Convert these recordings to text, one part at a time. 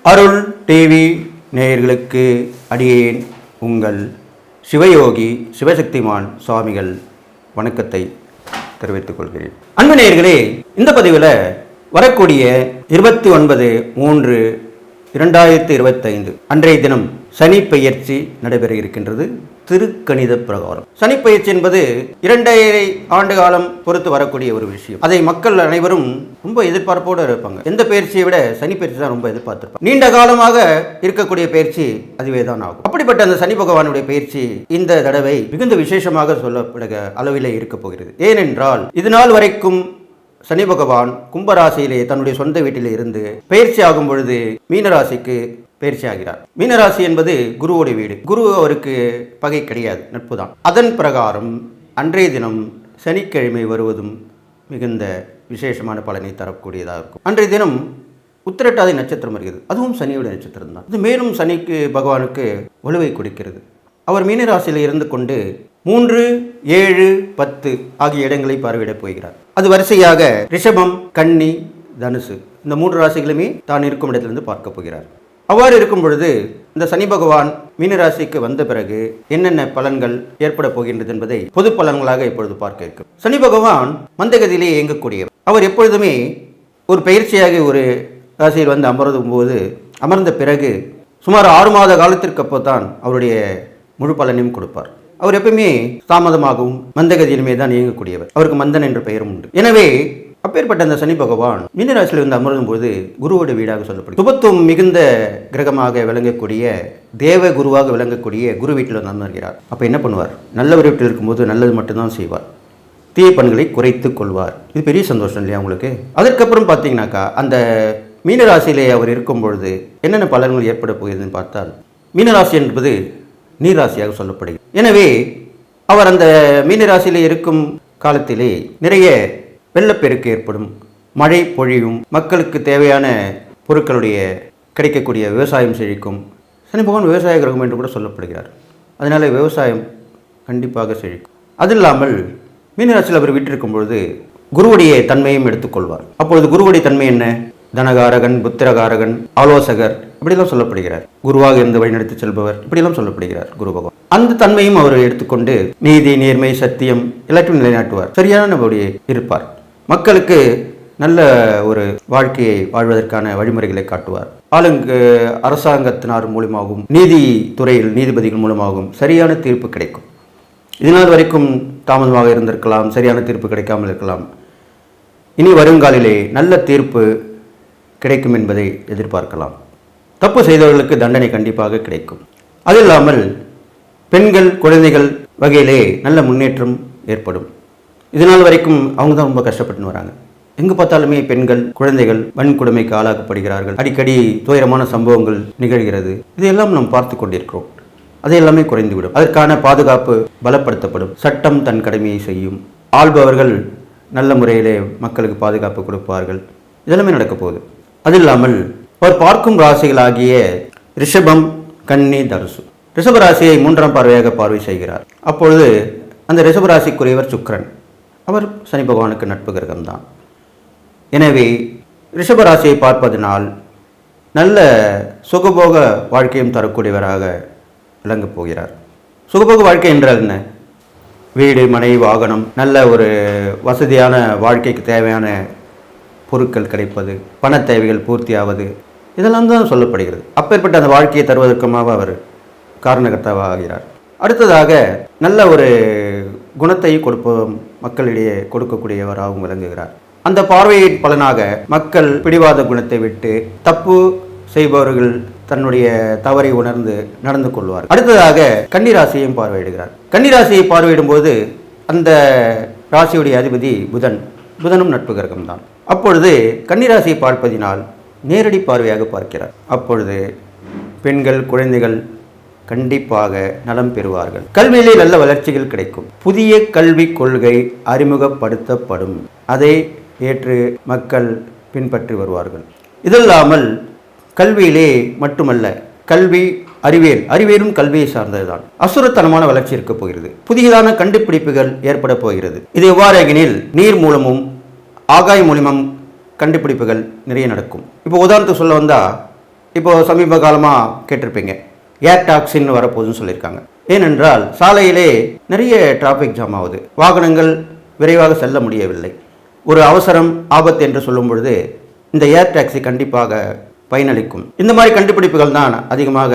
அருள் TV நேயர்களுக்கு அடியேன் உங்கள் சிவயோகி சிவசக்திமான் சுவாமிகள் வணக்கத்தை தெரிவித்துக் கொள்கிறேன். அன்பு நேயர்களே, இந்த பதிவில் வரக்கூடிய 29/3/2025 அன்றைய தினம் சனி பெயர்ச்சி நடைபெற இருக்கின்றது. திருக்கணித பிரகாரம் சனி பெயர்ச்சி என்பது 2.5 ஆண்டு காலம் பொறுத்து வரக்கூடிய ஒரு விஷயம். அதை மக்கள் அனைவரும் ரொம்ப எதிர்பார்ப்போடு இருப்பாங்க. எந்த பயிற்சியை விட சனி பயிற்சி தான் ரொம்ப எதிர்பார்த்திருப்பாங்க. நீண்ட காலமாக இருக்கக்கூடிய பயிற்சி அதுவே தான் ஆகும். அப்படிப்பட்ட அந்த சனி பகவானுடைய பயிற்சி இந்த தடவை மிகுந்த விசேஷமாக சொல்லப்படுகிற அளவிலே இருக்க போகிறது. ஏனென்றால் இது நாள் வரைக்கும் சனி பகவான் கும்பராசியிலே தன்னுடைய சொந்த வீட்டிலே இருந்து பயிற்சி ஆகும் பொழுது மீனராசிக்கு பயிற்சி ஆகிறார். மீனராசி என்பது குருவோடைய வீடு. குரு அவருக்கு பகை கிடையாது, நட்பு தான். அதன் பிரகாரம் அன்றைய தினம் சனிக்கிழமை வருவதும் மிகுந்த விசேஷமான பலனை தரக்கூடியதாக இருக்கும். அன்றைய தினம் உத்திரட்டாதி நட்சத்திரம் வருகிறது. அதுவும் சனியோட நட்சத்திரம் தான். இது மேலும் சனிக்கு பகவானுக்கு வலுவை கொடுக்கிறது. அவர் மீனராசியில் இருந்து கொண்டு 3, 7, 10 ஆகிய இடங்களை பார்வையிடப் போகிறார். அது வரிசையாக ரிஷபம், கன்னி, தனுசு இந்த 3 ராசிகளுமே தான் இருக்கும் இடத்திலிருந்து பார்க்க போகிறார். அவ்வாறு இருக்கும் பொழுது இந்த சனி பகவான் மீனராசிக்கு வந்த பிறகு என்னென்ன பலன்கள் ஏற்பட போகின்றது என்பதை பொது பலன்களாக இப்பொழுது பார்க்க இருக்கும். சனி பகவான் மந்தகதியிலே இயங்கக்கூடியவர். அவர் எப்பொழுதுமே ஒரு பயிற்சியாக ஒரு ராசியில் வந்து அமர்ந்த பிறகு சுமார் 6 மாத காலத்திற்கு அப்போதான் அவருடைய முழு பலனையும் கொடுப்பார். அவர் எப்பவுமே தாமதமாகவும் மந்தகதியிலுமே தான் இயங்கக்கூடியவர். அவருக்கு மந்தன் என்ற பெயரும் உண்டு. எனவே அப்பேற்பட்ட அந்த சனி பகவான் மீனராசியில் வந்து அமரும் போது குருவோட வீடாக சொல்லப்படும். சுபத்துவம் மிகுந்த கிரகமாக விளங்கக்கூடிய தேவ குருவாக விளங்கக்கூடிய குரு வீட்டில் வந்து அமர்கிறார். அப்போ என்ன பண்ணுவார்? நல்லவர் வீட்டில் இருக்கும்போது நல்லது மட்டும்தான் செய்வார், தீய பண்களை குறைத்து கொள்வார். இது பெரிய சந்தோஷம் இல்லையா உங்களுக்கு? அதற்கப்புறம் பார்த்தீங்கன்னாக்கா அந்த மீனராசியிலே அவர் இருக்கும் பொழுது என்னென்ன பலன்கள் ஏற்பட போகிறதுன்னு பார்த்தால், மீனராசி என்பது நீராசியாக சொல்லப்படுகிறது. எனவே அவர் அந்த மீனராசியிலே இருக்கும் காலத்திலே நிறைய வெள்ளப்பெருக்கு ஏற்படும், மழை பொழியும், மக்களுக்கு தேவையான பொருட்களுடைய கிடைக்கக்கூடிய விவசாயம் செழிக்கும். சனி பகவான் விவசாய கிரகம் என்று கூட சொல்லப்படுகிறார். அதனால் விவசாயம் கண்டிப்பாக செழிக்கும். அது இல்லாமல் மீனராசியில் அவர் விட்டிருக்கும் பொழுது குருவுடைய தன்மையும் எடுத்துக்கொள்வார். அப்பொழுது குருவுடைய தன்மை என்ன? தனகாரகன், புத்திரகாரகன், ஆலோசகர் இப்படிலாம் சொல்லப்படுகிறார். குருவாக இருந்து வழிநடத்தி செல்பவர் இப்படிலாம் சொல்லப்படுகிறார் குரு பகவான். அந்த தன்மையும் அவர் எடுத்துக்கொண்டு நீதி, நேர்மை, சத்தியம் எல்லாத்தையும் நிலைநாட்டுவார். சரியான இருப்பார். மக்களுக்கு நல்ல ஒரு வாழ்க்கையை வாழ்வதற்கான வழிமுறைகளை காட்டுவார். அரசாங்கத்தினார் மூலமாகவும் நீதித்துறையில் நீதிபதிகள் மூலமாகவும் சரியான தீர்ப்பு கிடைக்கும். இதனால் வரைக்கும் தாமதமாக இருந்திருக்கலாம், சரியான தீர்ப்பு கிடைக்காமல் இருக்கலாம். இனி வருங்காலிலே நல்ல தீர்ப்பு கிடைக்கும் என்பதை எதிர்பார்க்கலாம். தப்பு செய்தவர்களுக்கு தண்டனை கண்டிப்பாக கிடைக்கும். அது இல்லாமல் பெண்கள், குழந்தைகள் வகையிலே நல்ல முன்னேற்றம் ஏற்படும். இதனால் வரைக்கும் அவங்க தான் ரொம்ப கஷ்டப்பட்டு வராங்க. எங்கு பார்த்தாலுமே பெண்கள், குழந்தைகள் வன்கொடுமைக்கு ஆளாக்கப்படுகிறார்கள். அடிக்கடி துயரமான சம்பவங்கள் நிகழ்கிறது. இதையெல்லாம் நாம் பார்த்து கொண்டிருக்கிறோம். அதையெல்லாமே குறைந்துவிடும். அதற்கான பாதுகாப்பு பலப்படுத்தப்படும். சட்டம் தன் கடமையை செய்யும். ஆள்பவர்கள் நல்ல முறையிலே மக்களுக்கு பாதுகாப்பு கொடுப்பார்கள். இதெல்லாமே நடக்க போகுது. அது இல்லாமல் அவர் பார்க்கும் ராசிகளாகிய ரிஷபம், கன்னி, தனுசு, ரிஷபராசியை 3ஆம் பார்வையாக பார்வை செய்கிறார். அப்பொழுது அந்த ரிஷபராசிக்குரியவர் சுக்கிரன். அவர் சனி பகவானுக்கு நட்பு கிரகம்தான். எனவே ரிஷபராசியை பார்ப்பதனால் நல்ல சுகபோக வாழ்க்கையும் தரக்கூடியவராக விளங்கப் போகிறார். சுகபோக வாழ்க்கை என்றால் என்ன? வீடு, மனை, வாகனம், நல்ல ஒரு வசதியான வாழ்க்கைக்கு தேவையான பொருட்கள் கிடைப்பது, பண தேவைகள் பூர்த்தியாவது, இதெல்லாம் தான் சொல்லப்படுகிறது. அப்பேற்பட்ட அந்த வாழ்க்கையை தருவதற்குமாக அவர் காரணகர்த்தாவாக ஆகிறார். அடுத்ததாக நல்ல ஒரு குணத்தை மக்களிடையே கொடுக்கக்கூடியவராகவும் விளங்குகிறார். அந்த பார்வையின் பலனாக மக்கள் பிடிவாத குணத்தை விட்டு தப்பு செய்பவர்கள் தன்னுடைய தவறை உணர்ந்து நடந்து கொள்வார். அடுத்ததாக கன்னிராசியையும் பார்வையிடுகிறார். கன்னிராசியை பார்வையிடும் போது அந்த ராசியுடைய அதிபதி புதனும் நட்பு கிரகம்தான். அப்பொழுது கன்னிராசியை பார்ப்பதினால் நேரடி பார்வையாக பார்க்கிறார். அப்பொழுது பெண்கள், குழந்தைகள் கண்டிப்பாக நலம் பெறுவார்கள். கல்வியிலே நல்ல வளர்ச்சிகள் கிடைக்கும். புதிய கல்விக் கொள்கை அறிமுகப்படுத்தப்படும். அதை ஏற்று மக்கள் பின்பற்றி வருவார்கள். இதில்லாமல் கல்வியிலே மட்டுமல்ல, அறிவியலும் கல்வியை சார்ந்ததுதான். அசுரத்தனமான வளர்ச்சி இருக்க போகிறது. புதியதான கண்டுபிடிப்புகள் ஏற்பட போகிறது. இது எவ்வாறு எனில் நீர் மூலமும் ஆகாய மூலமும் கண்டுபிடிப்புகள் நிறைய நடக்கும். இப்போ உதாரணத்துக்கு சொல்ல வந்தால் இப்போது சமீப காலமாக கேட்டிருப்பீங்க, ஏர் டாக்ஸின்னு வரப்போகுதுன்னு சொல்லியிருக்காங்க. ஏனென்றால் சாலையிலே நிறைய டிராஃபிக் ஜாம் ஆகுது, வாகனங்கள் விரைவாக செல்ல முடியவில்லை. ஒரு அவசரம் ஆபத்து என்று சொல்லும் பொழுது இந்த ஏர் டாக்ஸி கண்டிப்பாக பயனளிக்கும். இந்த மாதிரி கண்டுபிடிப்புகள் தான் அதிகமாக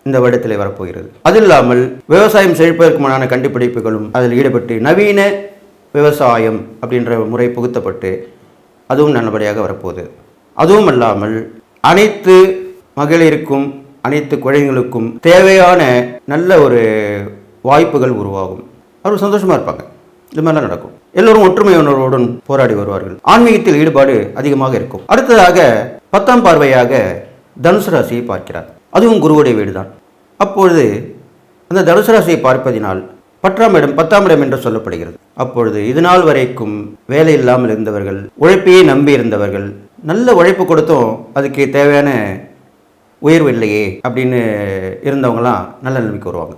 இந்த வருடத்தில் வரப்போகிறது. அது இல்லாமல் விவசாயம் செழிப்பதற்குமான கண்டுபிடிப்புகளும் அதில் ஈடுபட்டு நவீன விவசாயம் அப்படின்ற முறை புகுத்தப்பட்டு அதுவும் நல்லபடியாக வரப்போகுது. அதுவும் அல்லாமல் அனைத்து மகளிருக்கும் அனைத்து குழந்தைகளுக்கும் தேவையான நல்ல ஒரு வாய்ப்புகள் உருவாகும். அவர் சந்தோஷமாக இருப்பாங்க. இது மாதிரிலாம் நடக்கும். எல்லோரும் ஒற்றுமை உணர்வுடன் போராடி வருவார்கள். ஆன்மீகத்தில் ஈடுபாடு அதிகமாக இருக்கும். அடுத்ததாக 10ஆம் பார்வையாக தனுசு ராசியை பார்க்கிறார். அதுவும் குருவுடைய வீடு தான். அப்பொழுது அந்த தனுசு ராசியை பார்ப்பதினால் 10ஆம் இடம் என்று சொல்லப்படுகிறது. அப்பொழுது இதுநாள் வரைக்கும் வேலை இல்லாமல் இருந்தவர்கள், உழைப்பையே நம்பி இருந்தவர்கள், நல்ல உழைப்பு கொடுத்தும் அதுக்கு தேவையான உயர்வு இல்லையே அப்படின்னு இருந்தவங்களாம் நல்ல நிலைமைக்கு வருவாங்க.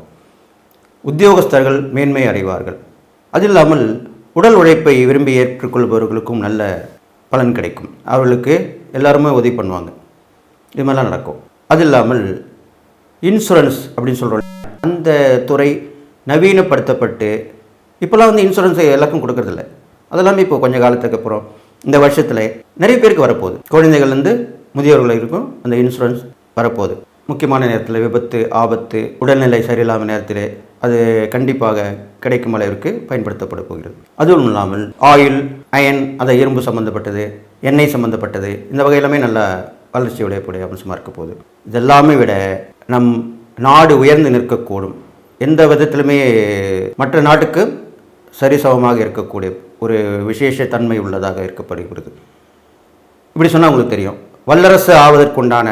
உத்தியோகஸ்தர்கள் மேன்மை அடைவார்கள். அது இல்லாமல் உடல் உழைப்பை விரும்பி ஏற்றுக்கொள்பவர்களுக்கும் நல்ல பலன் கிடைக்கும். அவர்களுக்கு எல்லாருமே உதவி பண்ணுவாங்க. இது மாதிரிலாம் நடக்கும். அது இல்லாமல் இன்சூரன்ஸ் அப்படின்னு சொல்கிறோம், அந்த துறை நவீனப்படுத்தப்பட்டு இப்போல்லாம் வந்து இன்சூரன்ஸை எல்லாருக்கும் கொடுக்கறதில்ல. அதெல்லாமே இப்போ கொஞ்சம் காலத்துக்கு அப்புறம் இந்த வருஷத்தில் நிறைய பேருக்கு வரப்போகுது. குழந்தைகள்லேருந்து முதியோர்கள் இருக்கும் அந்த இன்சூரன்ஸ் வரப்போகுது. முக்கியமான நேரத்தில் விபத்து, ஆபத்து, உடல்நிலை சரியில்லாமல் நேரத்தில் அது கண்டிப்பாக கிடைக்கும் அளவிற்கு பயன்படுத்தப்பட போகிறது. அதுவும் இல்லாமல் ஆயில், அயன், அதை இரும்பு சம்மந்தப்பட்டது, எண்ணெய் சம்மந்தப்பட்டது, இந்த வகையிலுமே நல்ல வளர்ச்சி உடையக்கூடிய அம்சமாக இருக்க போகுது. இதெல்லாமே விட நம் நாடு உயர்ந்து நிற்கக்கூடும். எந்த விதத்திலுமே மற்ற நாட்டுக்கு சரிசமமாக இருக்கக்கூடிய ஒரு விசேஷ தன்மை உள்ளதாக இருக்கப்படுகிறது. இப்படி சொன்னால் உங்களுக்கு தெரியும், வல்லரசு ஆவதற்குண்டான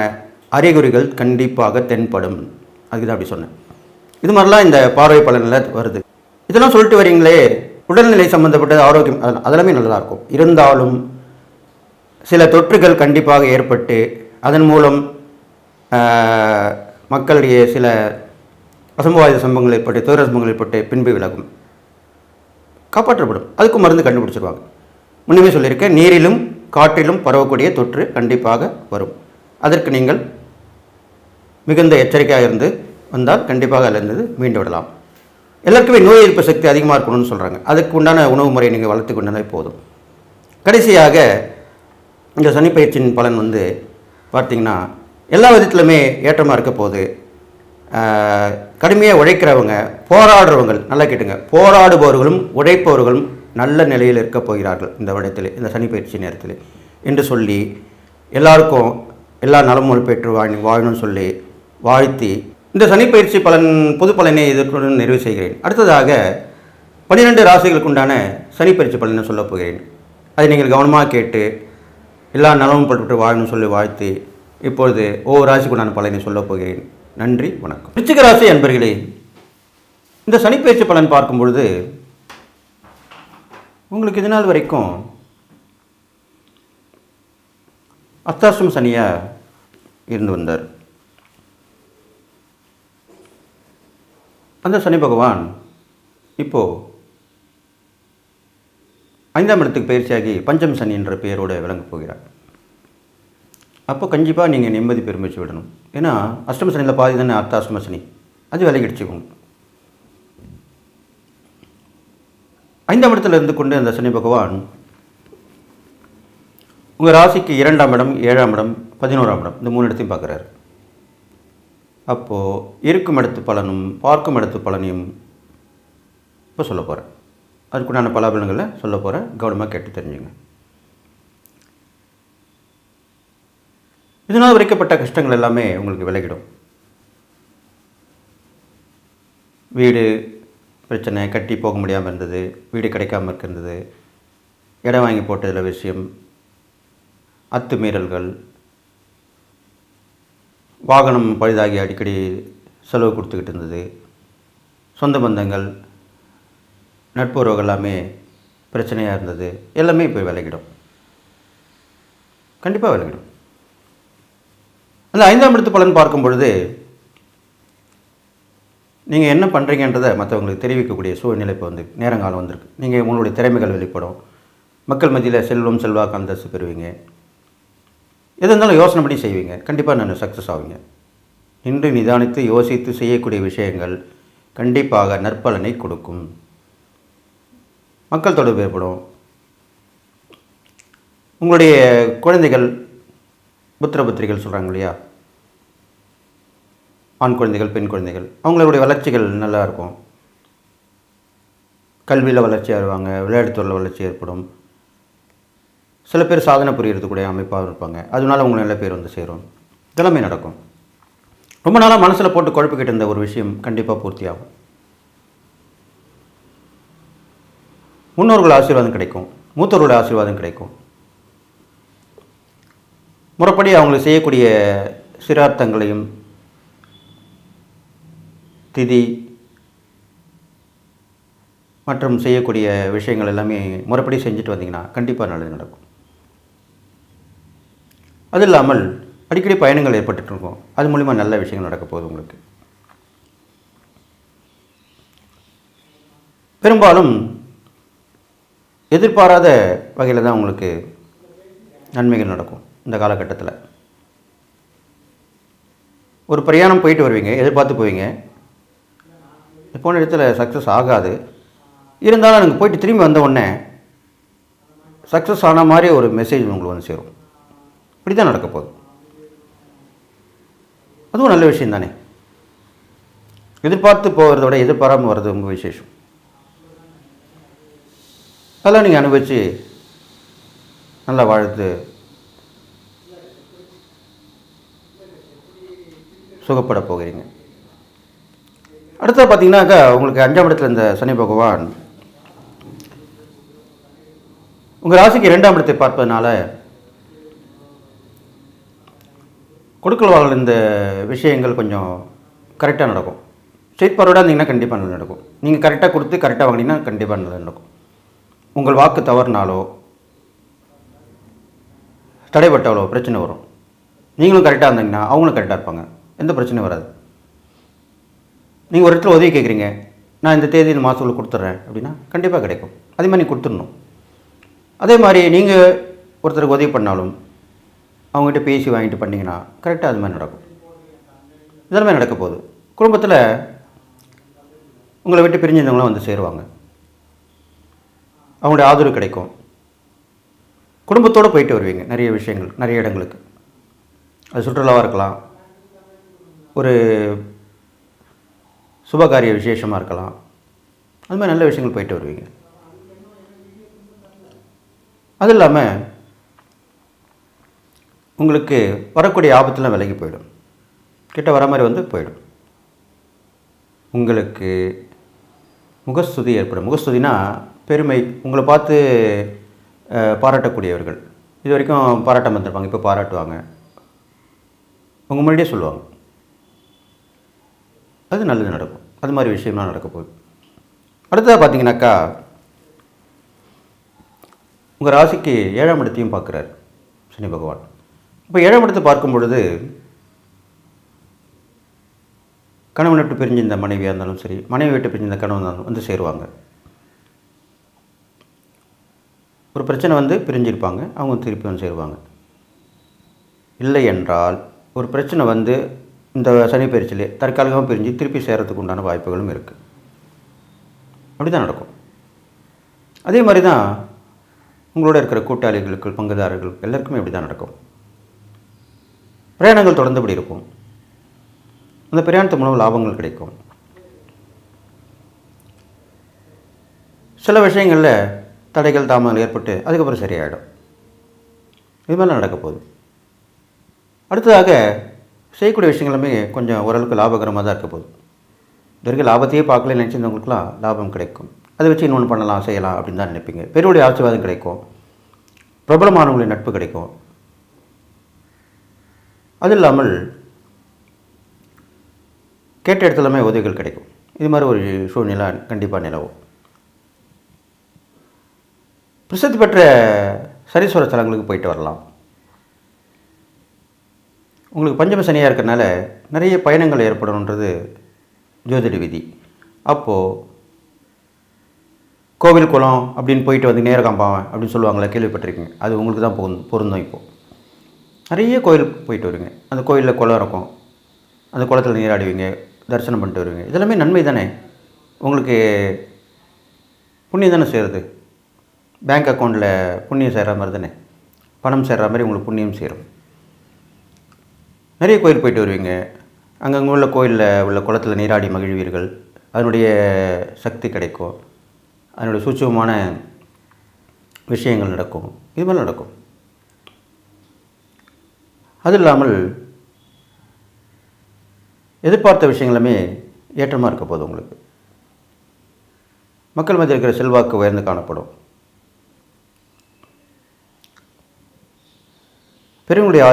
அறிகுறிகள் கண்டிப்பாக தென்படும். அதுக்கு தான் அப்படி சொன்னேன். இது மாதிரிலாம் இந்த பார்வை பலனில் வருது. இதெல்லாம் சொல்லிட்டு வரீங்களே, உடல்நிலை சம்மந்தப்பட்டது, ஆரோக்கியம், அதெல்லாமே நல்லதாக இருக்கும். இருந்தாலும் சில தொற்றுகள் கண்டிப்பாக ஏற்பட்டு அதன் மூலம் மக்களிடையே சில அசம்பாவித சம்பவங்கள் ஏற்பட்டு, துயர சம்பவங்கள் ஏற்பட்டு பின்பு விலகும், காப்பாற்றப்படும். அதுக்கும் மருந்து கண்டுபிடிச்சிருவாங்க. முன்னமே சொல்லியிருக்கேன், நீரிலும் காற்றிலும் பரவக்கூடிய தொற்று கண்டிப்பாக வரும். அதற்கு நீங்கள் மிகுந்த எச்சரிக்கையாக இருந்து வந்தால் கண்டிப்பாக அதிலிருந்து மீண்டு விடலாம். எல்லாருக்குமே நோய் எதிர்ப்பு சக்தி அதிகமாக இருக்கணும்னு சொல்கிறாங்க. அதுக்கு உண்டான உணவு முறையை நீங்கள் வளர்த்து கொண்டாலே போதும். கடைசியாக இந்த சனிப்பயிற்சியின் பலன் வந்து பார்த்திங்கன்னா எல்லா விதத்துலையுமே ஏற்றமாக இருக்க போது. கடுமையாக உழைக்கிறவங்க, போராடுறவங்க, நல்லா கேட்டுங்க, போராடுபவர்களும் உழைப்பவர்களும் நல்ல நிலையில் இருக்க போகிறார்கள் இந்த வருடத்தில், இந்த சனிப்பயிற்சி நேரத்தில் என்று சொல்லி எல்லாருக்கும் எல்லா நலமும் பெற்று வாழணும்னு சொல்லி வாழ்த்தி இந்த சனிப்பயிற்சி பலன் பொது பலனை எதிர்ப்புடன் நிறைவு செய்கிறேன். அடுத்ததாக 12 ராசிகளுக்கு உண்டான சனிப்பயிற்சி பலனை சொல்லப் போகிறேன். அதை நீங்கள் கவனமாக கேட்டு எல்லா நலமும் பெற்று வாழணும்னு சொல்லி வாழ்த்தி இப்பொழுது ஒவ்வொரு ராசிக்கு உண்டான பலனை சொல்லப் போகிறேன். நன்றி, வணக்கம். விருச்சிக ராசி அன்பர்களே, இந்த சனிப்பயிற்சி பலன் பார்க்கும் பொழுது உங்களுக்கு இது நாள் வரைக்கும் அர்த்தாஷ்டம சனியாக இருந்து வந்தார். அந்த சனி பகவான் இப்போது 5ஆம் இடத்துக்கு பயிற்சியாகி பஞ்சம் சனி என்ற பெயரோடு விளங்கப் போகிறார். அப்போ கண்டிப்பாக நீங்கள் நிம்மதி பெருமிச்சு விடணும். ஏன்னா அஷ்டம சனியில் பாதி தானே அர்த்தாஷ்டம சனி, அது விலகிடுச்சுக்கணும். 5ஆம் இடத்துல இருந்து கொண்டு அந்த சனி பகவான் உங்கள் ராசிக்கு 2ஆம் இடம், 7ஆம் இடம், 11ஆம் இடம், இந்த 3 இடத்தையும் பார்க்குறாரு. அப்போது இருக்கும் இடத்து பலனும் பார்க்கும் இடத்து பலனையும் இப்போ சொல்ல போகிறேன். அதுக்குண்டான பலாபலன்களை சொல்ல போகிறேன். கவனமாக கேட்டு தெரிஞ்சுங்க. இதனால் விளைக்கப்பட்ட கஷ்டங்கள் எல்லாமே உங்களுக்கு விலகிடும். வீடு பிரச்சனை, கட்டி போக முடியாமல் இருந்தது, வீடு கிடைக்காமல் இருந்தது, இடம் வாங்கி போட்டதில் விஷயம், அத்துமீறல்கள், வாகனம் பழுதாகி அடிக்கடி செலவு கொடுத்துக்கிட்டு இருந்தது, சொந்த பந்தங்கள், நட்புறவுகள் எல்லாமே பிரச்சனையாக இருந்தது, எல்லாமே இப்போ விலகிடும். கண்டிப்பாக விலகிடும். அந்த 5ஆம் இடத்து பலன் பார்க்கும் பொழுது நீங்கள் என்ன பண்ணுறீங்கன்றதை மற்றவங்களுக்கு தெரிவிக்கக்கூடிய சூழ்நிலை இப்போ வந்து நேரங்காலம் வந்திருக்கு. நீங்கள் உங்களுடைய திறமைகள் வெளிப்படும். மக்கள் மத்தியில் செல்வம், செல்வாக்கு, அந்தஸ்து பெறுவீங்க. எது இருந்தாலும் யோசனை பண்ணி செய்வீங்க, கண்டிப்பாக நான் சக்ஸஸ் ஆவீங்க. நின்று நிதானித்து யோசித்து செய்யக்கூடிய விஷயங்கள் கண்டிப்பாக நற்பலனை கொடுக்கும். மக்கள் தொடர்பு ஏற்படும். உங்களுடைய குழந்தைகள், புத்திரபுத்திரிகள் சொல்கிறாங்க இல்லையா, ஆண் குழந்தைகள் பெண் குழந்தைகள், அவங்களுடைய வளர்ச்சிகள் நல்லா இருக்கும். கல்வியில் வளர்ச்சி வருவாங்க, விளையாட்டுத்துறையில் வளர்ச்சி ஏற்படும். சில பேர் சாதனை புரியறதுக்கூடிய அமைப்பாக இருப்பாங்க, அதனால அவங்க நல்ல பேர் வந்து சேரும். இதெல்லாமே நடக்கும். ரொம்ப நாளாக மனசில் போட்டு குழப்பிக்கிட்டு இருந்த ஒரு விஷயம் கண்டிப்பாக பூர்த்தியாகும். முன்னோர்கள் ஆசீர்வாதம் கிடைக்கும், மூத்தோர்களோட ஆசீர்வாதம் கிடைக்கும். முறைப்படி அவங்களுக்கு செய்யக்கூடிய சிரார்த்தங்களையும் திதி மற்றும் செய்யக்கூடிய விஷயங்கள் எல்லாமே முறைப்படி செஞ்சுட்டு வந்தீங்கன்னா கண்டிப்பாக நல்லது நடக்கும். அது இல்லாமல் அடிக்கடி பயணங்கள் ஏற்பட்டுட்டு இருக்கும், அது மூலிமா நல்ல விஷயங்கள் நடக்க போகுது உங்களுக்கு. பெரும்பாலும் எதிர்பாராத வகையில் தான் உங்களுக்கு நன்மைகள் நடக்கும். இந்த காலகட்டத்தில் ஒரு பிரயாணம் போயிட்டு வருவீங்க, எதிர்பார்த்து போவீங்க, போன இடத்துல சக்ஸஸ் ஆகாது. இருந்தாலும் நீங்கள் போயிட்டு திரும்பி வந்த உடனே சக்ஸஸ் ஆன மாதிரி ஒரு மெசேஜ் உங்களுக்கு வந்து சேரும். இப்படி தான் நடக்க போகுது. அதுவும் நல்ல விஷயம் தானே. எதிர்பார்த்து போகிறத விட எதிர்பாராமல் வர்றது ரொம்ப விசேஷம். அதெல்லாம் நீங்கள் அனுபவித்து நல்லா வாழ்த்து சுகப்பட போகிறீங்க. அடுத்தது பார்த்தீங்கன்னாக்கா உங்களுக்கு 5ஆம் இடத்துல இந்த சனி பகவான் உங்கள் ராசிக்கு 2ஆம் இடத்தை பார்ப்பதனால கொடுக்கல் வாங்கல் இந்த விஷயங்கள் கொஞ்சம் கரெக்டாக நடக்கும். ஸ்ட்ரெயிட் ஃபார்வர்டாக இருந்தீங்கன்னா கண்டிப்பாக நல்லா நடக்கும். நீங்கள் கரெக்டாக கொடுத்து கரெக்டாக வாங்கினீங்கன்னா கண்டிப்பாக நல்லா நடக்கும். உங்கள் வாக்கு தவறுனாலோ தடைப்பட்டாலோ பிரச்சனை வரும். நீங்களும் கரெக்டாக இருந்தீங்கன்னா அவங்களும் கரெக்டாக இருப்பாங்க, எந்த பிரச்சனையும் வராது. நீங்கள் ஒரு இடத்துல உதவி கேட்குறீங்க, நான் இந்த தேதி இந்த மாதத்தில் கொடுத்துட்றேன் அப்படின்னா கண்டிப்பாக கிடைக்கும். அதே மாதிரி நீங்கள் கொடுத்துடணும். அதே மாதிரி நீங்கள் ஒருத்தருக்கு உதவி பண்ணாலும் அவங்ககிட்ட பேசி வாங்கிட்டு பண்ணிங்கன்னா கரெக்டாக அது மாதிரி நடக்கும். இதெல்லாமே நடக்க போகுது. குடும்பத்தில் உங்களை விட்டு பிரிஞ்சிருந்தவங்களாம் வந்து சேருவாங்க, அவங்களுடைய ஆதரவு கிடைக்கும். குடும்பத்தோடு போயிட்டு வருவீங்க நிறைய விஷயங்கள், நிறைய இடங்களுக்கு. அது சுற்றுலாவாக இருக்கலாம், ஒரு சுபகாரிய விசேஷமாக இருக்கலாம், அது மாதிரி நல்ல விஷயங்கள் போயிட்டு வருவீங்க. அது இல்லாமல் உங்களுக்கு வரக்கூடிய ஆபத்துலாம் விலகி போயிடும், கிட்ட வர மாதிரி வந்து போயிடும். உங்களுக்கு முகஸ்துதி ஏற்படும். முகஸ்துதினா பெருமை, உங்களை பார்த்து பாராட்டக்கூடியவர்கள். இது வரைக்கும் பாராட்டாமல் இருந்திருப்பாங்க, இப்போ பாராட்டுவாங்க, உங்கள் முன்னாடியே சொல்லுவாங்க. அது நல்லது நடக்கும். அது மாதிரி விஷயம்லாம் நடக்க போகுது. அடுத்ததாக பார்த்தீங்கன்னாக்கா உங்கள் ராசிக்கு 7ஆம் இடத்தையும் பார்க்குறார் சனி பகவான். இப்போ 7ஆம் இடத்தை பார்க்கும் பொழுது கணவன் விட்டு பிரிஞ்சிருந்த மனைவியாக இருந்தாலும் சரி, மனைவி விட்டு பிரிஞ்சிருந்த கணவன் இருந்தாலும் வந்து சேருவாங்க. ஒரு பிரச்சனை வந்து பிரிஞ்சிருப்பாங்க, அவங்க திருப்பி வந்து சேருவாங்க. இல்லை என்றால் ஒரு பிரச்சனை வந்து இந்த சனி பயிற்சியிலே தற்காலிகமாக பிரிஞ்சு திருப்பி சேரத்துக்கு உண்டான வாய்ப்புகளும் இருக்குது. அப்படி தான் நடக்கும். அதே மாதிரி தான் உங்களோட இருக்கிற கூட்டாளிகளுக்கு, பங்குதாரர்கள் எல்லாருக்குமே இப்படி தான் நடக்கும். பிரயாணங்கள் தொடர்ந்தபடி இருக்கும். அந்த பிரயாணத்து மூலம் லாபங்கள் கிடைக்கும். சில விஷயங்களில் தடைகள் தாமதங்கள் ஏற்பட்டு அதுக்கப்புறம் சரியாயிடும். இது மாதிரிலாம் நடக்க போகுது. அடுத்ததாக செய்யக்கூடிய விஷயங்களுமே கொஞ்சம் ஓரளவுக்கு லாபகரமாக தான் இருக்க போகுது. இது வரைக்கும் லாபத்தையே பார்க்கல நினச்சிருந்தவங்களுக்குலாம் லாபம் கிடைக்கும். அதை வச்சு இன்னொன்று பண்ணலாம், செய்யலாம் அப்படின்னு தான் நினைப்பீங்க. பெருவுடைய ஆசீர்வாதம் கிடைக்கும், பிரபலமானவங்களின் நட்பு கிடைக்கும். அது இல்லாமல் கேட்ட இடத்துலமே உதவிகள் கிடைக்கும். இது மாதிரி ஒரு சூழ்நிலை கண்டிப்பாக நிலவும். பிரசித்தி பெற்ற சனீஸ்வர ஸ்தலங்களுக்கு போயிட்டு வரலாம். உங்களுக்கு பஞ்சம சனியாக இருக்கிறனால நிறைய பயணங்கள் ஏற்படணுன்றது ஜோதிட விதி. அப்போது கோவில் குளம் அப்படின்னு போயிட்டு வந்து நேர காம்பாவன் அப்படின்னு சொல்லுவாங்களே, கேள்விப்பட்டிருக்கீங்க. அது உங்களுக்கு தான் பொருந்தும். இப்போது நிறைய கோயிலுக்கு போயிட்டு வருவீங்க. அந்த கோயிலில் குளம் இருக்கும், அந்த குளத்தில் நீராடுவீங்க, தரிசனம் பண்ணிட்டு வருவீங்க. இதெல்லாமே நன்மை தானே, உங்களுக்கு புண்ணியம் தானே சேருது. பேங்க் அக்கௌண்ட்டில் புண்ணியம் சேர்கிற மாதிரி தானே, பணம் சேர்கிற மாதிரி உங்களுக்கு புண்ணியம் சேரும். நிறைய கோயில் போயிட்டு வருவீங்க, அங்கங்கே உள்ள கோயிலில் உள்ள குளத்தில் நீராடி மகிழ்வீர்கள். அதனுடைய சக்தி கிடைக்கும், அதனுடைய சூட்சமான விஷயங்கள் நடக்கும், இது மாதிரி நடக்கும். அது இல்லாமல் எதிர்பார்த்த விஷயங்களுமே ஏற்றமாக இருக்க போகுது. உங்களுக்கு மக்கள் மத்தியில் இருக்கிற செல்வாக்கு உயர்ந்து காணப்படும். பெரியவங்களுடைய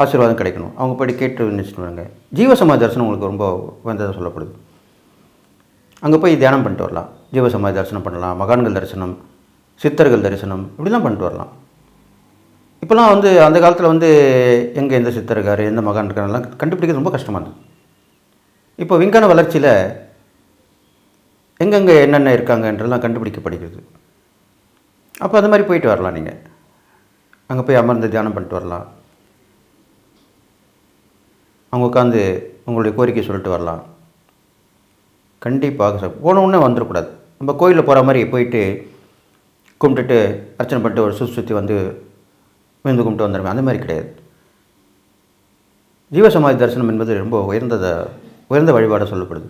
ஆசீர்வாதம் கிடைக்கணும், அவங்க போய்ட்டு கேட்டு நினச்சிட்டு ஜீவசமாதி தரிசனம் உங்களுக்கு ரொம்ப உயர்ந்ததாக சொல்லப்படுது. அங்கே போய் தியானம் பண்ணிட்டு வரலாம், ஜீவசமாதி தரிசனம் பண்ணலாம், மகான்கள் தரிசனம், சித்தர்கள் தரிசனம், இப்படிலாம் பண்ணிட்டு வரலாம். இப்போலாம் அந்த காலத்தில் எங்கே எந்த சித்தர் இருக்கார், எந்த மகான் இருக்காருலாம் கண்டுபிடிக்கிறது ரொம்ப கஷ்டமாக இருந்தது. இப்போ விஞ்ஞான வளர்ச்சியில் எங்கெங்கே என்னென்ன இருக்காங்கன்றலாம் கண்டுபிடிக்கப்படுகிறது. அப்போ அது மாதிரி போயிட்டு வரலாம். நீங்கள் அங்கே போய் அமர்ந்து தியானம் பண்ணிட்டு வரலாம், அவங்க உட்காந்து உங்களுடைய கோரிக்கை சொல்லிட்டு வரலாம். கண்டிப்பாக போன உடனே வந்துடக்கூடாது. நம்ம கோயிலில் போகிற மாதிரி போயிட்டு கும்பிட்டுட்டு அர்ச்சனை பண்ணிட்டு ஒரு சுற்றி விழுந்து கும்பிட்டு வந்துடுவேன், அந்த மாதிரி கிடையாது. ஜீவசமாதி தரிசனம் என்பது ரொம்ப உயர்ந்த வழிபாடாக சொல்லப்படுது.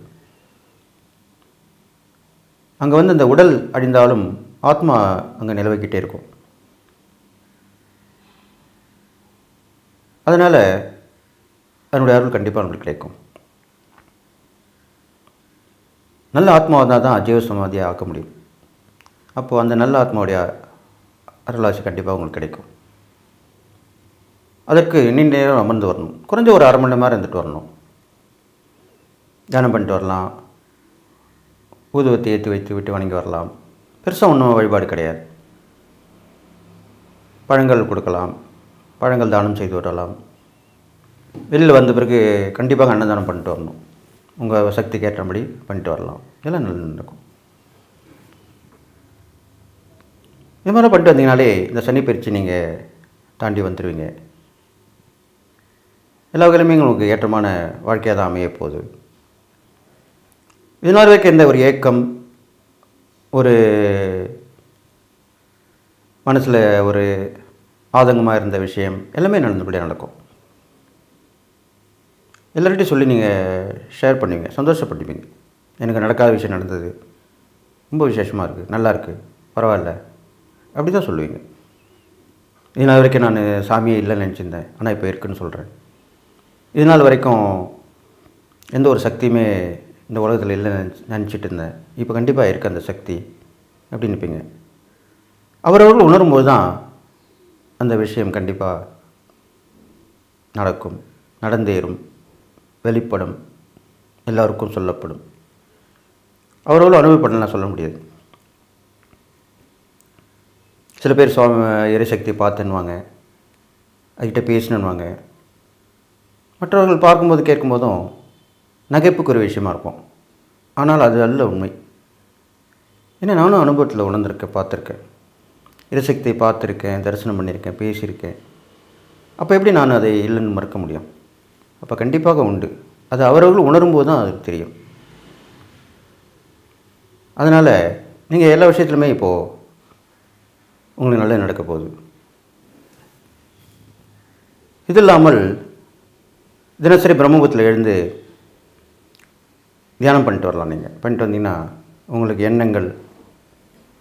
அங்கே இந்த உடல் அழிந்தாலும் ஆத்மா அங்கே நிலவிக்கிட்டே இருக்கும். அதனால் அதனுடைய அருள் கண்டிப்பாக நம்மளுக்கு கிடைக்கும். நல்ல ஆத்மாவாக தான் ஜீவசமாதியாக ஆக்க முடியும். அப்போது அந்த நல்ல ஆத்மாவுடைய அருளாசி கண்டிப்பாக உங்களுக்கு கிடைக்கும். அதற்கு நீண்ட நேரம் அமர்ந்து வரணும், குறைஞ்ச ஒரு அரை மணி நேரம் இருந்துட்டு வரணும். தியானம் பண்ணிட்டு வரலாம், ஊதுவத்தை ஏற்றி வைத்து விட்டு வணங்கி வரலாம். பெருசாக ஒன்றும் வழிபாடு கிடையாது. பழங்கள் கொடுக்கலாம், பழங்கள் தானம் செய்து வரலாம். வெளியில் வந்த பிறகு கண்டிப்பாக அன்னதானம் பண்ணிட்டு வரணும், உங்கள் சக்திக்கு ஏற்றபடி பண்ணிட்டு வரலாம். இதெல்லாம் நல்லா நடக்கும். இது மாதிரி பண்ணிட்டு வந்தீங்கனாலே இந்த சனி பயிற்சி நீங்கள் தாண்டி வந்துடுவீங்க. எல்லா வகையிலுமே உங்களுக்கு ஏற்றமான வாழ்க்கையாக தான் அமைய போகுது. இதனால் வரைக்கும் எந்த ஒரு ஏக்கம், ஒரு மனசில் ஒரு ஆதங்கமாக இருந்த விஷயம் எல்லாமே நடந்தபடியாக நடக்கும். எல்லார்கிட்டையும் சொல்லி நீங்கள் ஷேர் பண்ணுவீங்க, சந்தோஷப்பட்டுப்பீங்க. எனக்கு நடக்காத விஷயம் நடந்தது, ரொம்ப விசேஷமாக இருக்குது, நல்லா இருக்குது, பரவாயில்ல, அப்படி தான் சொல்லுவீங்க. இதனால் வரைக்கும் நான் சாமியே இல்லைன்னு நினச்சிருந்தேன், ஆனால் இப்போ இருக்குன்னு சொல்கிறேன். இதனால் வரைக்கும் எந்த ஒரு சக்தியுமே இந்த உலகத்தில் இல்லைன்னு நினச்சிட்டு இருந்தேன், இப்போ கண்டிப்பாக இருக்குது அந்த சக்தி அப்படின்னு நிற்பீங்க. அவரவர்கள் உணரும்போது தான் அந்த விஷயம் கண்டிப்பாக நடக்கும், நடந்தேறும், வெளிப்படும், எல்லோருக்கும் சொல்லப்படும். அவரவர்களும் அனுபவப்படலாம் சொல்ல முடியாது. சில பேர் இறைசக்தி பார்த்துன்னுவாங்க, அதுக்கிட்ட பேசணுன்னுவாங்க. மற்றவர்கள் பார்க்கும்போது கேட்கும்போதும் நகைப்புக்குரிய விஷயமா இருக்கும். ஆனால் அது அல்ல உண்மை. ஏன்னா நானும் அனுபவத்தில் உணர்ந்திருக்கேன், பார்த்துருக்கேன், இறைசக்தியை பார்த்துருக்கேன், தரிசனம் பண்ணியிருக்கேன், பேசியிருக்கேன். அப்போ எப்படி நான் அதை இல்லைன்னு மறுக்க முடியும்? அப்போ கண்டிப்பாக உண்டு. அது அவரவர்கள் உணரும்போது தான் அது தெரியும். அதனால் நீங்கள் எல்லா விஷயத்துலையுமே இப்போது உங்களுக்கு நல்லது நடக்க போகுது. இது இல்லாமல் தினசரி பிரம்மபுரத்தில் எழுந்து தியானம் பண்ணிட்டு வரலாம். நீங்கள் பண்ணிட்டு வந்தீங்கன்னா உங்களுக்கு எண்ணங்கள்,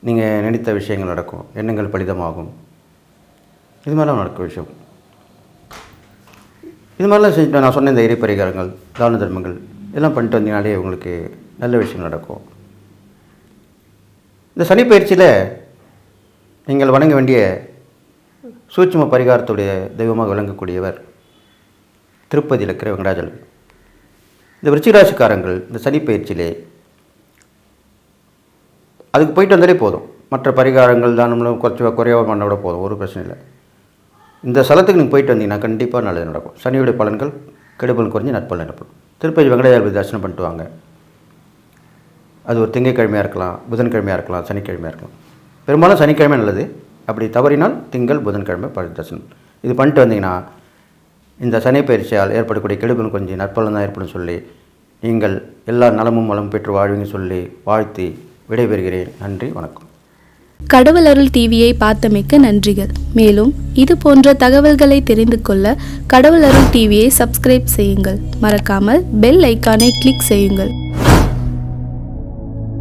நீங்கள் நினைத்த விஷயங்கள் நடக்கும், எண்ணங்கள் பலிதமாகும். இது மாதிரிலாம் நடக்கும் விஷயம். இது மாதிரிலாம் செஞ்சு நான் சொன்ன இந்த இறை பரிகாரங்கள், தான தர்மங்கள் இதெல்லாம் பண்ணிட்டு வந்தீங்கனாலே உங்களுக்கு நல்ல விஷயம் நடக்கும். இந்த சனி பயிற்சியில் நீங்கள் வணங்க வேண்டிய சூட்சும பரிகாரத்துடைய தெய்வமாக விளங்கக்கூடியவர் திருப்பதியில் இருக்கிற வெங்கடாஜலம். இந்த விருச்சிகராசிக்காரங்கள் இந்த சனி பயிற்சியிலே அதுக்கு போயிட்டு வந்தாலே போதும். மற்ற பரிகாரங்கள் தானம்லாம் குறைவாக பண்ண விட போதும், ஒரு பிரச்சனை இல்லை. இந்த ஸ்தலத்துக்கு நீங்கள் போயிட்டு வந்தீங்கன்னா கண்டிப்பாக நல்லது நடக்கும். சனியுடைய பலன்கள் கெடுபலன் குறைஞ்சி நற்பலன் ஏற்படும். திருப்பதி வெங்கடாஜலபதி தரிசனம் பண்ணிட்டு வாங்க. அது ஒரு திங்கட்கிழமையாக இருக்கலாம், புதன்கிழமையாக இருக்கலாம், சனிக்கிழமையாக இருக்கலாம். பெரும்பாலும் சனிக்கிழமை நல்லது. அப்படி தவறினால் திங்கள் புதன்கிழமை தரிசனம் இது பண்ணிட்டு வந்தீங்கன்னா இந்த சனி பயிற்சியால் ஏற்படக்கூடிய கெடுபலன் கொஞ்சம் நற்பலன் தான் ஏற்படும் சொல்லி நீங்கள் எல்லா நலமும் வளம் பெற்று வாழ்வீங்க சொல்லி வாழ்த்தி விடைபெறுகிறேன். நன்றி, வணக்கம். கடவுள் அருள் டிவியை பார்த்தமைக்க நன்றிகள். மேலும் இது போன்ற தகவல்களை தெரிந்து கொள்ள கடவுள் அருள் டிவியை சப்ஸ்கிரைப் செய்யுங்கள். மறக்காமல் பெல் ஐக்கானை கிளிக் செய்யுங்கள்.